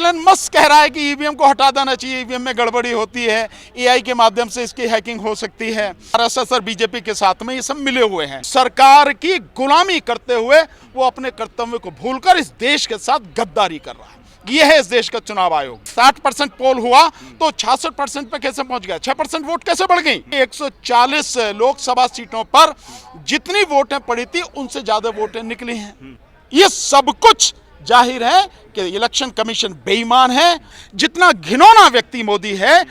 Elon Musk कह रहा है कि ईवीएम को हटा देना चाहिए, ईवीएम में गड़बड़ी होती है, एआई के माध्यम से इसकी हैकिंग हो सकती है। आरएसएस और बीजेपी के साथ में ये सब मिले हुए हैं। सरकार की गुलामी करते हुए वो अपने कर्तव्य को भूलकर इस देश के साथ गद्दारी कर रहा है। ये है इस देश का चुनाव आयोग। 60% पोल हुआ तो 66% पे कैसे पहुंच गया? 6% वोट कैसे बढ़ गई? 140 लोकसभा सीटों पर जितनी वोटें पड़ी थी उनसे ज्यादा वोटें निकली हैं। ये सब कुछ जाहिर है कि इलेक्शन कमीशन बेईमान है। जितना घिनौना व्यक्ति मोदी है,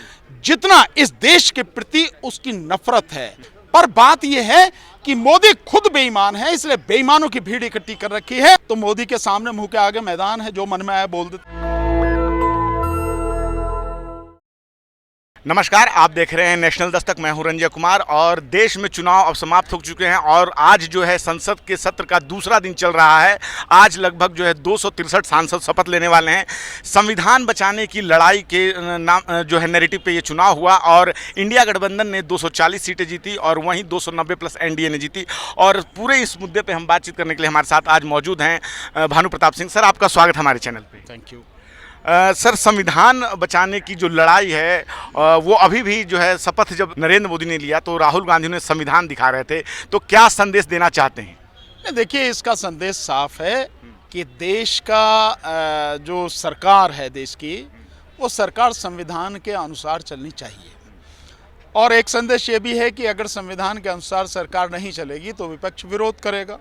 जितना इस देश के प्रति उसकी नफरत है। पर बात यह है कि मोदी खुद बेईमान है, इसलिए बेईमानों की भीड़ इकट्ठी कर रखी है। तो मोदी के सामने मुंह के आगे मैदान है, जो मन में आया बोल देते। नमस्कार, आप देख रहे हैं नेशनल दस्तक। मैं हूं रंजय कुमार और देश में चुनाव अब समाप्त हो चुके हैं और आज जो है संसद के सत्र का दूसरा दिन चल रहा है। आज लगभग जो है 263 सांसद शपथ लेने वाले हैं। संविधान बचाने की लड़ाई के नाम जो है नैरेटिव पे ये चुनाव हुआ और इंडिया गठबंधन ने 240 सीटें जीती और वहीं 290 प्लस एनडीए ने जीती। और पूरे इस मुद्दे पर हम बातचीत करने के लिए हमारे साथ आज मौजूद हैं भानु प्रताप सिंह। सर, आपका स्वागत हमारे चैनल पर। Thank you. सर, संविधान बचाने की जो लड़ाई है वो अभी भी जो है शपथ जब नरेंद्र मोदी ने लिया तो राहुल गांधी ने संविधान दिखा रहे थे, तो क्या संदेश देना चाहते हैं? देखिए, इसका संदेश साफ है कि देश का जो सरकार है देश की, वो सरकार संविधान के अनुसार चलनी चाहिए। और एक संदेश ये भी है कि अगर संविधान के अनुसार सरकार नहीं चलेगी तो विपक्ष विरोध करेगा।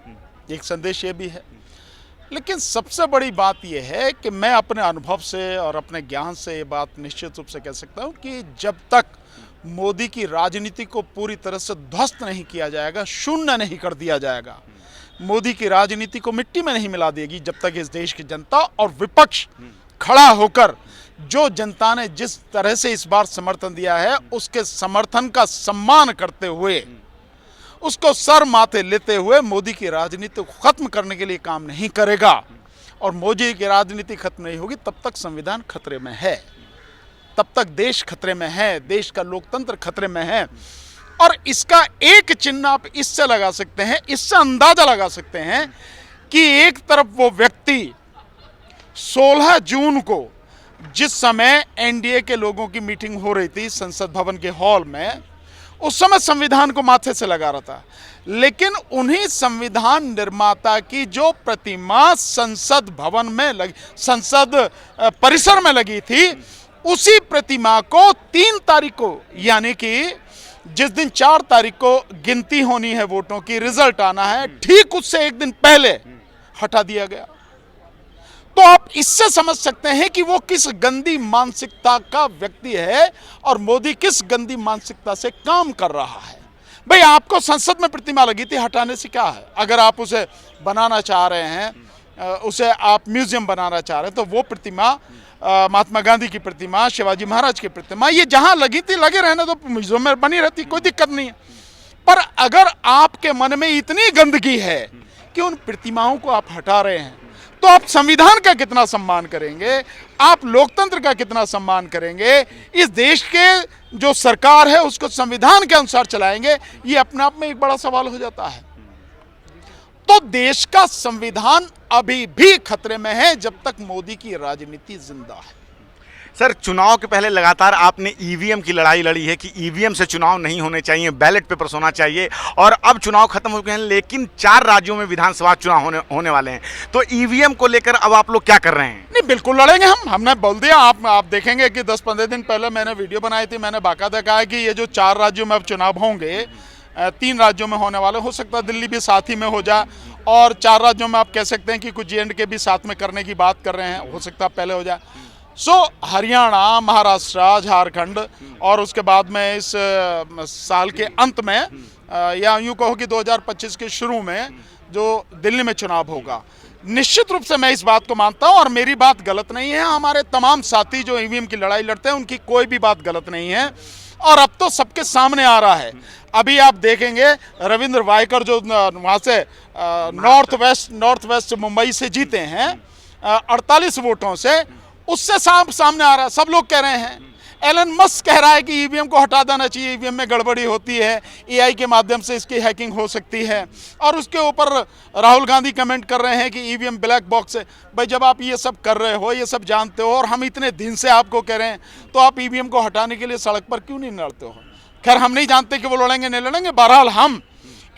एक संदेश ये भी है। लेकिन सबसे बड़ी बात यह है कि मैं अपने अनुभव से और अपने ज्ञान से ये बात निश्चित रूप से कह सकता हूँ कि जब तक मोदी की राजनीति को पूरी तरह से ध्वस्त नहीं किया जाएगा, शून्य नहीं कर दिया जाएगा, मोदी की राजनीति को मिट्टी में नहीं मिला देगी, जब तक इस देश की जनता और विपक्ष खड़ा होकर जो जनता ने जिस तरह से इस बार समर्थन दिया है उसके समर्थन का सम्मान करते हुए, उसको सर माथे लेते हुए मोदी की राजनीति को खत्म करने के लिए काम नहीं करेगा। और मोदी की राजनीति खत्म नहीं होगी तब तक संविधान खतरे में है, तब तक देश खतरे में है, देश का लोकतंत्र खतरे में है। और इसका एक चिन्ह आप इससे लगा सकते हैं, इससे अंदाजा लगा सकते हैं कि एक तरफ वो व्यक्ति 16 जून को जिस समय एनडीए के लोगों की मीटिंग हो रही थी संसद भवन के हॉल में, उस समय संविधान को माथे से लगा रहा था, लेकिन उन्हीं संविधान निर्माता की जो प्रतिमा संसद भवन में लगी, संसद परिसर में लगी थी, उसी प्रतिमा को 3 तारीख को, यानी कि जिस दिन 4 तारीख को गिनती होनी है वोटों की, रिजल्ट आना है, ठीक उससे एक दिन पहले हटा दिया गया। तो आप इससे समझ सकते हैं कि वो किस गंदी मानसिकता का व्यक्ति है और मोदी किस गंदी मानसिकता से काम कर रहा है। भाई, आपको संसद में प्रतिमा लगी थी, हटाने से क्या है? अगर आप उसे बनाना चाह रहे हैं, उसे आप म्यूजियम बनाना चाह रहे हैं, तो वो प्रतिमा महात्मा गांधी की प्रतिमा, शिवाजी महाराज की प्रतिमा, ये जहां लगी थी लगे रहने तो म्यूजियम में बनी रहती, कोई दिक्कत नहीं है। पर अगर आपके मन में इतनी गंदगी है कि उन प्रतिमाओं को आप हटा रहे हैं, तो आप संविधान का कितना सम्मान करेंगे, आप लोकतंत्र का कितना सम्मान करेंगे, इस देश के जो सरकार है उसको संविधान के अनुसार चलाएंगे, ये अपने आप में एक बड़ा सवाल हो जाता है। तो देश का संविधान अभी भी खतरे में है जब तक मोदी की राजनीति जिंदा है। सर, चुनाव के पहले लगातार आपने ईवीएम की लड़ाई लड़ी है कि ईवीएम से चुनाव नहीं होने चाहिए, बैलेट पेपर्स होना चाहिए, और अब चुनाव खत्म हो गए हैं लेकिन 4 राज्यों में विधानसभा चुनाव होने वाले हैं, तो ईवीएम को लेकर अब आप लोग क्या कर रहे हैं? नहीं, बिल्कुल लड़ेंगे हमने बोल दिया। आप देखेंगे कि 10-15 दिन पहले मैंने वीडियो बनाई थी, मैंने बाकायदा कहा कि ये जो 4 राज्यों में अब चुनाव होंगे, 3 राज्यों में होने वाले, हो सकता है दिल्ली भी साथ ही में हो जाए, और 4 राज्यों में आप कह सकते हैं कि कुछ J&K भी साथ में करने की बात कर रहे हैं, हो सकता है पहले हो जाए। हरियाणा, महाराष्ट्र, झारखंड, और उसके बाद में इस साल के अंत में या यूँ कहो कि 2025 के शुरू में जो दिल्ली में चुनाव होगा, निश्चित रूप से मैं इस बात को मानता हूं और मेरी बात गलत नहीं है। हमारे तमाम साथी जो ईवीएम की लड़ाई लड़ते हैं उनकी कोई भी बात गलत नहीं है, और अब तो सबके सामने आ रहा है। अभी आप देखेंगे रविंद्र वायकर जो वहाँ से नॉर्थ वेस्ट मुंबई से जीते हैं 48 वोटों से, उससे सामने आ रहा है, सब लोग कह रहे हैं। एलन मस्क कह रहा है कि ईवीएम को हटा देना चाहिए, ईवीएम में गड़बड़ी होती है, एआई के माध्यम से इसकी हैकिंग हो सकती है। और उसके ऊपर राहुल गांधी कमेंट कर रहे हैं कि ईवीएम ब्लैक बॉक्स है। भाई जब आप ये सब कर रहे हो, ये सब जानते हो, और हम इतने दिन से आपको कह रहे हैं, तो आप ईवीएम को हटाने के लिए सड़क पर क्यों नहीं लड़ते हो? खैर हम नहीं जानते कि वो लड़ेंगे नहीं लड़ेंगे। बहरहाल हम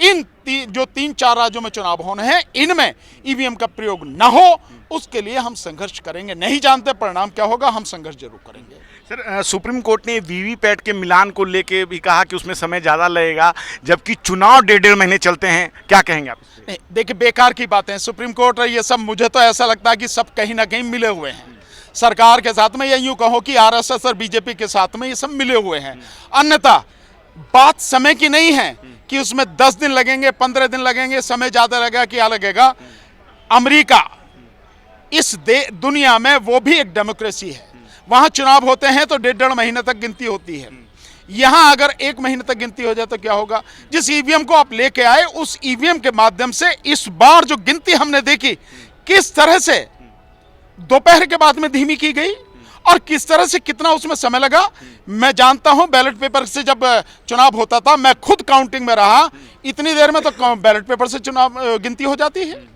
इन जो 3-4 राज्यों में चुनाव होने हैं, इनमें ईवीएम का प्रयोग न हो, उसके लिए हम संघर्ष करेंगे। नहीं जानते परिणाम क्या होगा, हम संघर्ष जरूर करेंगे। सर, सुप्रीम कोर्ट ने वीवीपैट के मिलान को लेके भी कहा कि उसमें समय ज़्यादा लगेगा, जबकि चुनाव 1.5 महीने चलते हैं। क्या कहेंगे आप? नहीं, देखिए बेकार की बातें हैं। सुप्रीम कोर्ट और ये सब, मुझे तो ऐसा लगता है कि सब कहीं ना कहीं मिले हुए हैं सरकार के साथ में, या यूं कहो कि आरएसएस और बीजेपी के साथ में ये सब मिले हुए हैं। अन्यथा बात समय की नहीं है कि उसमें 10 दिन लगेंगे, 15 दिन लगेंगे, समय ज़्यादा लगेगा, क्या लगेगा। अमेरिका इस दुनिया में वो भी एक डेमोक्रेसी है, वहां चुनाव होते हैं तो 1.5 महीने तक गिनती होती है। यहां अगर 1 महीने तक गिनती हो जाए तो क्या होगा? जिस ईवीएम को आप लेके आए, उस ईवीएम के माध्यम से इस बार जो गिनती हमने देखी, किस तरह से दोपहर के बाद में धीमी की गई और किस तरह से कितना उसमें समय लगा। मैं जानता हूं, बैलेट पेपर से जब चुनाव होता था, मैं खुद काउंटिंग में रहा, इतनी देर में तो बैलेट पेपर से चुनाव गिनती हो जाती है।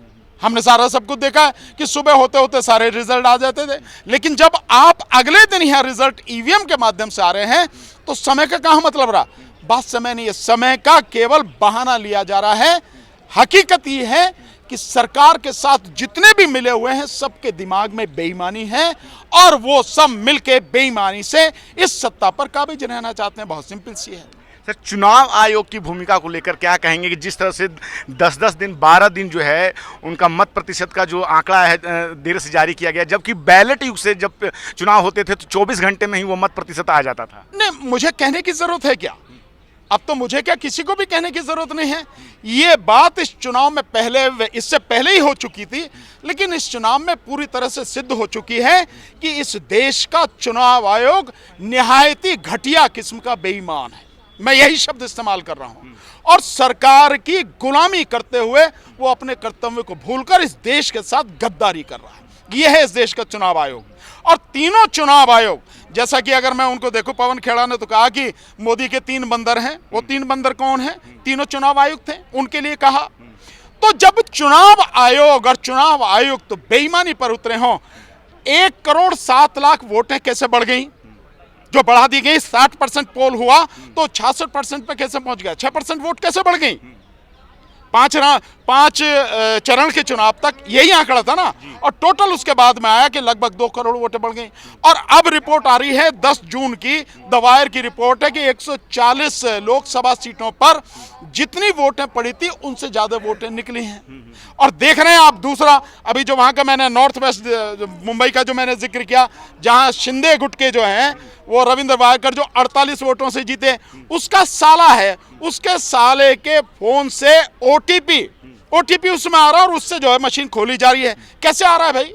हमने सारा सब कुछ देखा है कि सुबह होते होते सारे रिजल्ट आ जाते थे। लेकिन जब आप अगले दिन यह रिजल्ट ईवीएम के माध्यम से आ रहे हैं, तो समय का कहां मतलब रहा? बात समय नहीं है, समय का केवल बहाना लिया जा रहा है। हकीकत यह है कि सरकार के साथ जितने भी मिले हुए हैं, सबके दिमाग में बेईमानी है, और वो सब मिलके बेईमानी से इस सत्ता पर काबिज रहना चाहते हैं। बहुत सिंपल सी है। सर, चुनाव आयोग की भूमिका को लेकर क्या कहेंगे कि जिस तरह से 10-10 दिन 12 दिन जो है उनका मत प्रतिशत का जो आंकड़ा है देर से जारी किया गया, जबकि बैलेट युग से जब चुनाव होते थे तो 24 घंटे में ही वो मत प्रतिशत आ जाता था। नहीं, मुझे कहने की जरूरत है क्या? अब तो मुझे क्या, किसी को भी कहने की जरूरत नहीं है। ये बात इस चुनाव में इससे पहले ही हो चुकी थी, लेकिन इस चुनाव में पूरी तरह से सिद्ध हो चुकी है कि इस देश का चुनाव आयोग निहायत ही घटिया किस्म का बेईमान है। मैं यही शब्द इस्तेमाल कर रहा हूं। और सरकार की गुलामी करते हुए वो अपने कर्तव्य को भूलकर इस देश के साथ गद्दारी कर रहा है। यह है इस देश का चुनाव आयोग। और तीनों चुनाव आयोग, जैसा कि अगर मैं उनको देखूं, पवन खेड़ा ने तो कहा कि मोदी के 3 बंदर हैं। वो 3 बंदर कौन हैं? तीनों चुनाव आयुक्त थे, उनके लिए कहा। तो जब चुनाव आयोग और चुनाव आयुक्त तो बेईमानी पर उतरे हों, 1,07,00,000 वोटें कैसे बढ़ गई? जो बढ़ा दी गई, 60% पोल हुआ तो 66% पे कैसे पहुंच गया? 6% वोट कैसे बढ़ गई? 5 चरण के चुनाव तक यही आंकड़ा था ना, और टोटल उसके बाद में आया कि लगभग 2 करोड़ वोटें बढ़ गई। और अब रिपोर्ट आ रही है 10 जून की, द वायर की रिपोर्ट है कि 140 लोकसभा सीटों पर जितनी वोटें पड़ी थी उनसे ज्यादा वोटें निकली हैं। और देख रहे हैं आप दूसरा, अभी जो वहां का मैंने नॉर्थ वेस्ट मुंबई का जो मैंने जिक्र किया, जहां शिंदे गुट के जो हैं वो रविंद्र वायकर जो 48 वोटों से जीते, उसका साला है, उसके साले के फोन से ओटीपी उसमें आ रहा है, और उससे जो है मशीन खोली जा रही है। कैसे आ रहा है भाई?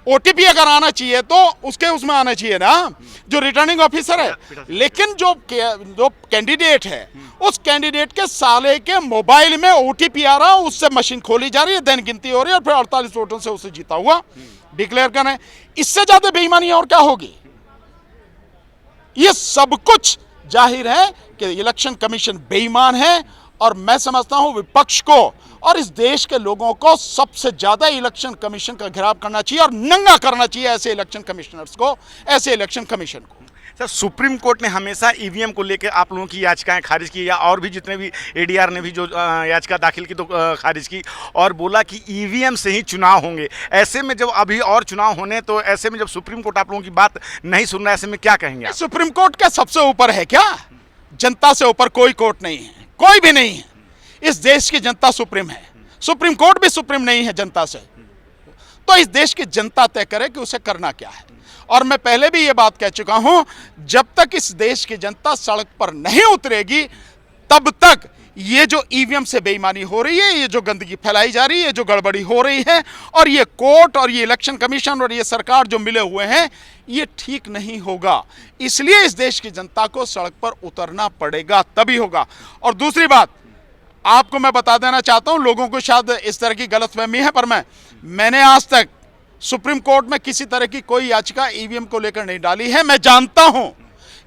ओटीपी अगर आना चाहिए तो उसके उसमें आना चाहिए ना, जो रिटर्निंग ऑफिसर है। लेकिन जो कैंडिडेट है, उस कैंडिडेट के साले के मोबाइल में ओटीपी आ रहा है, उससे मशीन खोली जा रही है, देन गिनती हो रही है, और फिर 48 वोटों से उसे जीता हुआ डिक्लेयर कर रहे हैं। इससे ज्यादा बेईमानी और क्या होगी? ये सब कुछ जाहिर है कि इलेक्शन कमीशन बेईमान है, और मैं समझता हूं विपक्ष को और इस देश के लोगों को सबसे ज्यादा इलेक्शन कमीशन का घेराव करना चाहिए और नंगा करना चाहिए ऐसे इलेक्शन कमिश्नर्स को, ऐसे इलेक्शन कमीशन को। सर, सुप्रीम कोर्ट ने हमेशा ईवीएम को लेकर आप लोगों की याचिकाएं खारिज की, या और भी जितने भी एडीआर ने भी जो याचिका दाखिल की तो खारिज की, और बोला कि ईवीएम से ही चुनाव होंगे। ऐसे में जब अभी और चुनाव होने, तो ऐसे में जब सुप्रीम कोर्ट आप लोगों की बात नहीं सुन रहा, ऐसे में क्या कहेंगे आप? सुप्रीम कोर्ट क्या सबसे ऊपर है क्या? जनता से ऊपर कोई कोर्ट नहीं है, कोई भी नहीं है। इस देश की जनता सुप्रीम है, सुप्रीम कोर्ट भी सुप्रीम नहीं है जनता से। तो इस देश की जनता तय करे कि उसे करना क्या है। और मैं पहले भी ये बात कह चुका हूं, जब तक इस देश की जनता सड़क पर नहीं उतरेगी, तब तक ये जो ईवीएम से बेईमानी हो रही है, ये जो गंदगी फैलाई जा रही है, जो गड़बड़ी हो रही है, और ये कोर्ट और ये इलेक्शन कमीशन और ये सरकार जो मिले हुए हैं, ये ठीक नहीं होगा। इसलिए इस देश की जनता को सड़क पर उतरना पड़ेगा, तभी होगा। और दूसरी बात आपको मैं बता देना चाहता हूं, लोगों को शायद इस तरह की गलतफहमी है, पर मैंने आज तक सुप्रीम कोर्ट में किसी तरह की कोई याचिका ईवीएम को लेकर नहीं डाली है। मैं जानता हूं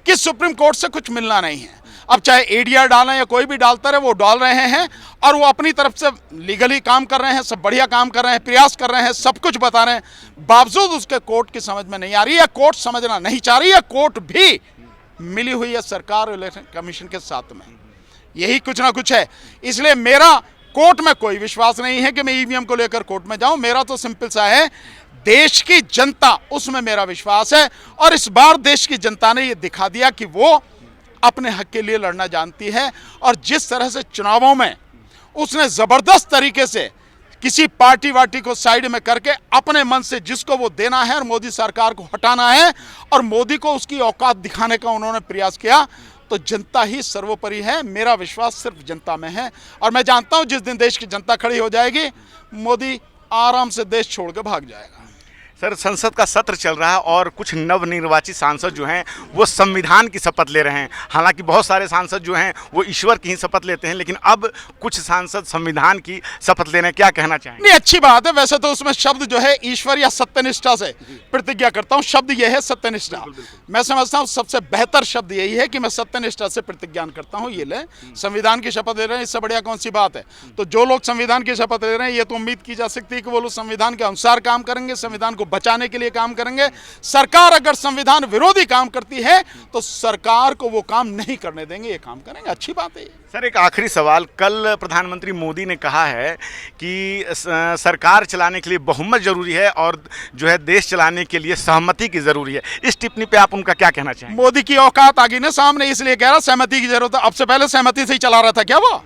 कि सुप्रीम कोर्ट से कुछ मिलना नहीं है। अब चाहे एडीआर डालें या कोई भी डालता रहे, वो डाल रहे हैं और वो अपनी तरफ से लीगली काम कर रहे हैं, सब बढ़िया काम कर रहे हैं, प्रयास कर रहे हैं, सब कुछ बता रहे हैं, बावजूद उसके कोर्ट की समझ में नहीं आ रही है, कोर्ट समझना नहीं चाह रही है। कोर्ट भी मिली हुई है सरकार इलेक्शन कमीशन के साथ में, यही कुछ ना कुछ है। इसलिए मेरा कोर्ट में कोई विश्वास नहीं है कि मैं ईवीएम को लेकर कोर्ट में जाऊं। मेरा तो सिंपल सा है, देश की जनता, उसमें मेरा विश्वास है। और इस बार देश की जनता ने यह दिखा दिया कि वो अपने हक के लिए लड़ना जानती है। और जिस तरह से चुनावों में उसने जबरदस्त तरीके से किसी पार्टी वार्टी को साइड में करके अपने मन से जिसको वो देना है और मोदी सरकार को हटाना है और मोदी को उसकी औकात दिखाने का उन्होंने प्रयास किया, तो जनता ही सर्वोपरि है। मेरा विश्वास सिर्फ जनता में है और मैं जानता हूं जिस दिन देश की जनता खड़ी हो जाएगी, मोदी आराम से देश छोड़ के भाग जाएगा। सर, संसद का सत्र चल रहा है और कुछ नवनिर्वाचित सांसद जो हैं वो संविधान की शपथ ले रहे हैं। हालांकि बहुत सारे सांसद जो हैं वो ईश्वर की ही शपथ लेते हैं, लेकिन अब कुछ सांसद संविधान की शपथ ले रहे हैं। क्या कहना चाहेंगे? नहीं, अच्छी बात है। वैसे तो उसमें शब्द जो है ईश्वर या सत्यनिष्ठा से प्रतिज्ञा करता हूँ, शब्द यह है सत्यनिष्ठा। मैं समझता हूँ सबसे बेहतर शब्द यही है कि मैं सत्यनिष्ठा से प्रतिज्ञा करता हूँ। ये ले, संविधान की शपथ ले रहे हैं, इससे बढ़िया कौन सी बात है। तो जो लोग संविधान की शपथ ले रहे हैं, ये तो उम्मीद की जा सकती है कि वो लोग संविधान के अनुसार काम करेंगे, संविधान को बचाने के लिए काम करेंगे। सरकार अगर संविधान विरोधी काम करती है तो सरकार को वो काम नहीं करने देंगे, ये काम करेंगे, अच्छी बात है। सर, एक आखिरी सवाल, कल प्रधानमंत्री मोदी ने कहा है कि सरकार चलाने के लिए बहुमत जरूरी है और जो है देश चलाने के लिए सहमति की जरूरी है। इस टिप्पणी पे आप उनका क्या कहना चाहेंगे? मोदी की औकात आ गई ना सामने, इसलिए कह रहा सहमति की जरूरत है। अब से पहले सहमति से ही चला रहा था क्या वो?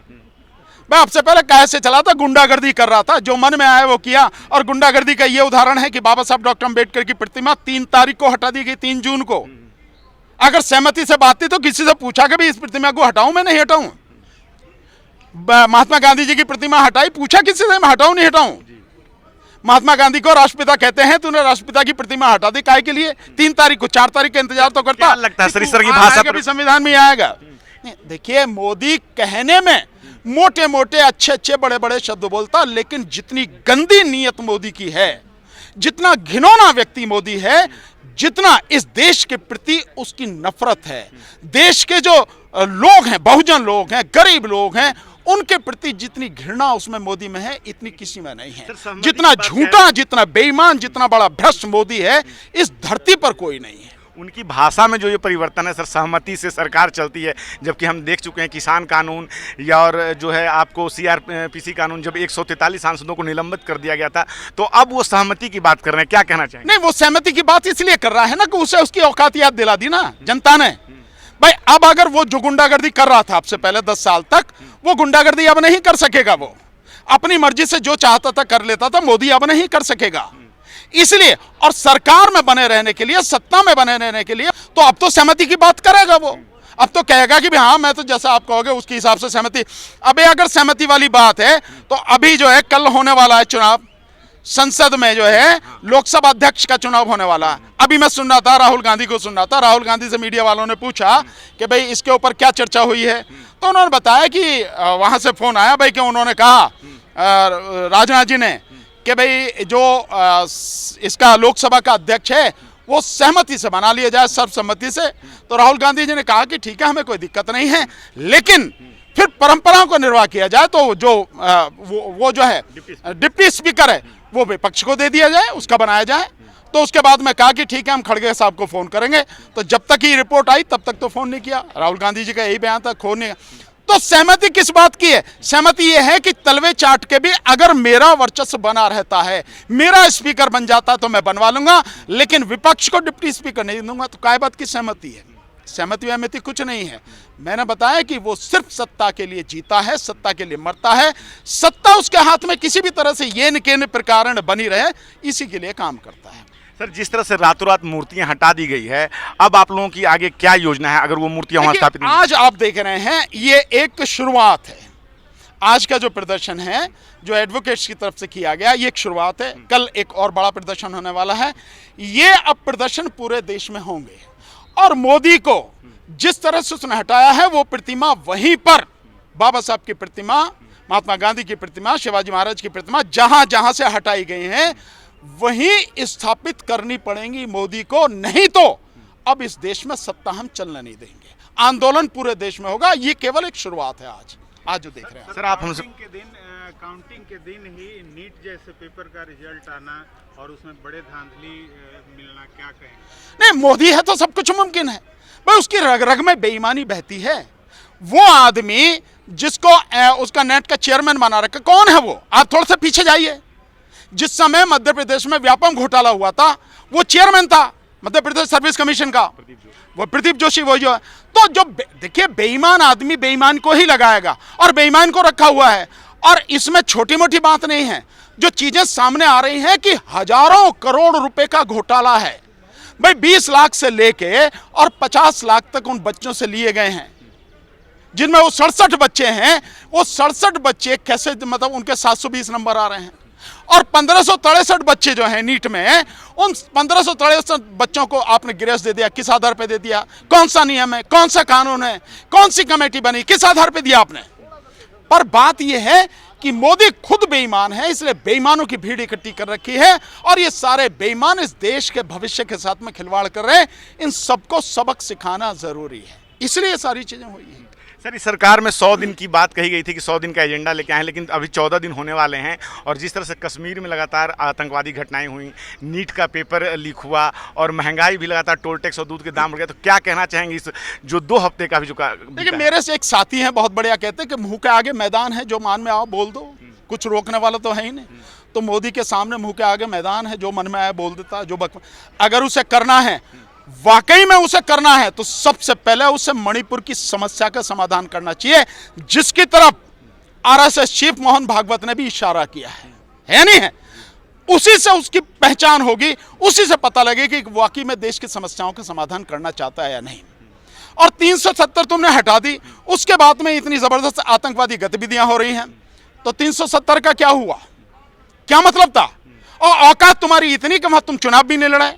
मैं अब से पहले कैसे चला था, गुंडागर्दी कर रहा था, जो मन में आया वो किया। और गुंडागर्दी का ये उदाहरण है कि बाबा साहब डॉक्टर अंबेडकर की प्रतिमा 3 तारीख को हटा दी गई, 3 जून को। अगर सहमति से बात थी तो किसी से पूछा कि इस प्रतिमा को हटाऊं मैं नहीं हटाऊं। महात्मा गांधी जी की प्रतिमा हटाई, पूछा किसी से मैं हटाऊं नहीं हटाऊं। महात्मा गांधी को राष्ट्रपिता कहते हैं, तूने राष्ट्रपिता की प्रतिमा हटा दी, काहे के लिए? 3 तारीख को, 4 तारीख का इंतजार तो करता। लगता है सर इस तरह की भाषा कभी संविधान में आएगा? देखिए, मोदी कहने में मोटे मोटे अच्छे अच्छे बड़े बड़े शब्द बोलता, लेकिन जितनी गंदी नीयत मोदी की है, जितना घिनौना व्यक्ति मोदी है, जितना इस देश के प्रति उसकी नफरत है, देश के जो लोग हैं, बहुजन लोग हैं, गरीब लोग हैं, उनके प्रति जितनी घृणा उसमें मोदी में है, इतनी किसी में नहीं है। जितना झूठा, जितना बेईमान, जितना बड़ा भ्रष्ट मोदी है, इस धरती पर कोई नहीं है। उनकी भाषा में जो ये परिवर्तन है सर, सहमति से सरकार चलती है, जबकि हम देख चुके हैं किसान कानून या और जो है आपको सीआरपीसी कानून, जब 143 सांसदों को निलंबित कर दिया गया था, तो अब वो सहमति की बात कर रहे हैं। क्या कहना चाहेंगे? नहीं, वो सहमति की बात इसलिए कर रहा है ना कि उसे उसकी औकात याद दिला दी ना जनता ने। भाई, अब अगर वो जो गुंडागर्दी कर रहा था अब से पहले 10 साल तक, वो गुंडागर्दी अब नहीं कर सकेगा। वो अपनी मर्जी से जो चाहता था कर लेता था, मोदी अब नहीं कर सकेगा। इसलिए, और सरकार में बने रहने के लिए, सत्ता में बने रहने के लिए, तो अब तो सहमति की बात करेगा वो। अब तो कहेगा कि हाँ, मैं तो जैसा आप कहोगे उसके हिसाब से सहमति। अबे अगर सहमति वाली बात है तो अभी जो है कल होने वाला है चुनाव, संसद में जो है लोकसभा अध्यक्ष का चुनाव होने वाला है। अभी मैं सुन रहा था, राहुल गांधी को सुन रहा था, राहुल गांधी से मीडिया वालों ने पूछा कि भाई इसके ऊपर क्या चर्चा हुई है, तो उन्होंने बताया कि वहां से फोन आया भाई कि उन्होंने कहा राजनाथ जी ने कि भाई जो इसका लोकसभा का अध्यक्ष है वो सहमति से बना लिया जाए, सर्वसम्मति से। तो राहुल गांधी जी ने कहा कि ठीक है, हमें कोई दिक्कत नहीं है, लेकिन फिर परंपराओं को निर्वाह किया जाए, तो जो वो जो है डिप्टी स्पीकर है वो विपक्ष को दे दिया जाए, उसका बनाया जाए। तो उसके बाद में कहा कि ठीक है, हम खड़गे साहब को फोन करेंगे। तो जब तक ये रिपोर्ट आई तब तक तो फोन नहीं किया। राहुल गांधी जी का यही बयान था, फोन नहीं। तो सहमति किस बात की है? सहमति यह है कि तलवे चाट के भी अगर मेरा वर्चस्व बना रहता है, मेरा स्पीकर बन जाता तो मैं बनवा लूंगा, लेकिन विपक्ष को डिप्टी स्पीकर नहीं दूंगा। तो काय बात की सहमति है? सहमति वहमति कुछ नहीं है। मैंने बताया कि वो सिर्फ सत्ता के लिए जीता है, सत्ता के लिए मरता है, सत्ता उसके हाथ में किसी भी तरह से ये न प्रकार बनी रहे, इसी के लिए काम करता है। सर, जिस तरह से रातों रात मूर्तियां हटा दी गई है, अब आप लोगों की आगे क्या योजना है अगर वो मूर्तियां वहां स्थापित नहीं? आज आप देख रहे हैं, ये एक शुरुआत है। आज का जो प्रदर्शन है जो एडवोकेट्स की तरफ से किया गया, ये एक शुरुआत है। कल एक और बड़ा प्रदर्शन होने वाला है। ये अब प्रदर्शन पूरे देश में होंगे और मोदी को जिस तरह से उसने हटाया है, वो प्रतिमा वहीं पर, बाबा साहब की प्रतिमा, महात्मा गांधी की प्रतिमा, शिवाजी महाराज की प्रतिमा, जहां जहां से हटाई गई हैं, वही स्थापित करनी पड़ेंगी मोदी को, नहीं तो अब इस देश में सत्ता हम चलने नहीं देंगे। आंदोलन पूरे देश में होगा। ये केवल एक शुरुआत है आज जो देख रहे हैं। सर आप हमसे काउंटिंग के दिन ही नीट जैसे पेपर का रिजल्ट आना और उसमें बड़े धांधली मिलना, क्या कहेंगे? नहीं, मोदी है तो सब कुछ मुमकिन है भाई। उसकी रग रग में बेईमानी बहती है। वो आदमी जिसको उसका नेट का चेयरमैन बना रखा, कौन है वो? आप थोड़ा सा पीछे जाइए। जिस समय मध्य प्रदेश में व्यापम घोटाला हुआ था, वो चेयरमैन था मध्य प्रदेश सर्विस कमीशन का, वो प्रदीप जोशी, वो जो है। तो जो देखिए, बेईमान आदमी बेईमान को ही लगाएगा और बेईमान को रखा हुआ है। और इसमें छोटी मोटी बात नहीं है। जो चीजें सामने आ रही हैं कि हजारों करोड़ रुपए का घोटाला है भाई। 20 लाख से लेके और 50 लाख तक उन बच्चों से लिए गए हैं, जिनमें वो 67 बच्चे हैं। वो 67 बच्चे कैसे, मतलब उनके 720 नंबर आ रहे हैं। और 1563 बच्चे जो हैं नीट में, उन 1563 बच्चों को आपने ग्रेस दे दिया। किस आधार पे दे दिया? कौन सा नियम है? कौन सा कानून है? कौन सी कमेटी बनी? किस आधार पे दिया आपने? पर बात यह है कि मोदी खुद बेईमान है, इसलिए बेईमानों की भीड़ इकट्ठी कर रखी है। और ये सारे बेईमान इस देश के भविष्य के साथ में खिलवाड़ कर रहे हैं। इन सबको सबक सिखाना जरूरी है, इसलिए ये सारी चीजें हुई हैं। सर, इस सरकार में 100 दिन की बात कही गई थी कि 100 दिन का एजेंडा लेके आए, लेकिन अभी 14 दिन होने वाले हैं। और जिस तरह से कश्मीर में लगातार आतंकवादी घटनाएं हुई, नीट का पेपर लीक हुआ और महंगाई भी लगातार, टोल टैक्स और दूध के दाम बढ़ गए, तो क्या कहना चाहेंगे इस जो 2 हफ्ते का भी जो देखिए, मेरे से एक साथी हैं बहुत बढ़िया, कहते हैं कि मुंह के आगे मैदान है, जो मन में आओ बोल दो, कुछ रोकने वाला तो है ही नहीं। तो मोदी के सामने मुंह के आगे मैदान है, जो मन में आया बोल देता, जो अगर उसे करना है, वाकई में उसे करना है, तो सबसे पहले उसे मणिपुर की समस्या का समाधान करना चाहिए, जिसकी तरफ आरएसएस चीफ मोहन भागवत ने भी इशारा किया है नहीं है? उसी से उसकी पहचान होगी, उसी से पता लगेगा कि वाकई में देश की समस्याओं का समाधान करना चाहता है या नहीं। और 370 तुमने हटा दी, उसके बाद में इतनी जबरदस्त आतंकवादी गतिविधियां हो रही हैं, तो 370 का क्या हुआ? क्या मतलब था? और औकात तुम्हारी इतनी कि वहां तुम चुनाव भी नहीं लड़े,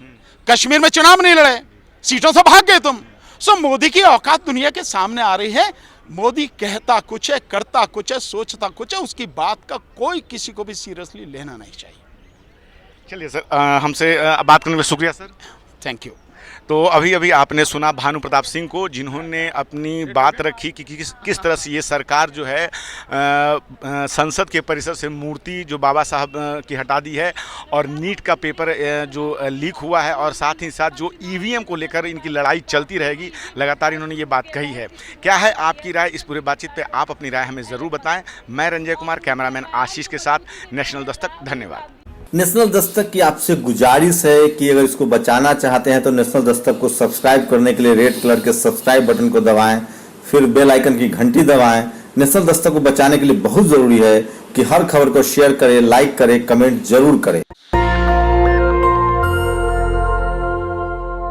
कश्मीर में चुनाव नहीं लड़े, सीटों से भाग गए तुम। सो मोदी की औकात दुनिया के सामने आ रही है। मोदी कहता कुछ है, करता कुछ है, सोचता कुछ है। उसकी बात का कोई किसी को भी सीरियसली लेना नहीं चाहिए। चलिए सर, हमसे बात करने में शुक्रिया सर। Thank you. तो अभी अभी आपने सुना भानु प्रताप सिंह को, जिन्होंने अपनी बात रखी कि किस तरह से ये सरकार जो है संसद के परिसर से मूर्ति जो बाबा साहब की हटा दी है, और नीट का पेपर जो लीक हुआ है, और साथ ही साथ जो ईवीएम को लेकर इनकी लड़ाई चलती रहेगी। लगातार इन्होंने ये बात कही है। क्या है आपकी राय इस पूरे बातचीत पे? आप अपनी राय हमें ज़रूर बताएं। मैं रंजय कुमार, कैमरामैन आशीष के साथ, नेशनल दस्तक। धन्यवाद। नेशनल दस्तक की आपसे गुजारिश है कि अगर इसको बचाना चाहते हैं तो नेशनल दस्तक को सब्सक्राइब करने के लिए रेड कलर के सब्सक्राइब बटन को दबाएं, फिर बेल आइकन की घंटी दबाएं। नेशनल दस्तक को बचाने के लिए बहुत जरूरी है कि हर खबर को शेयर करें, लाइक करें, कमेंट जरूर करें।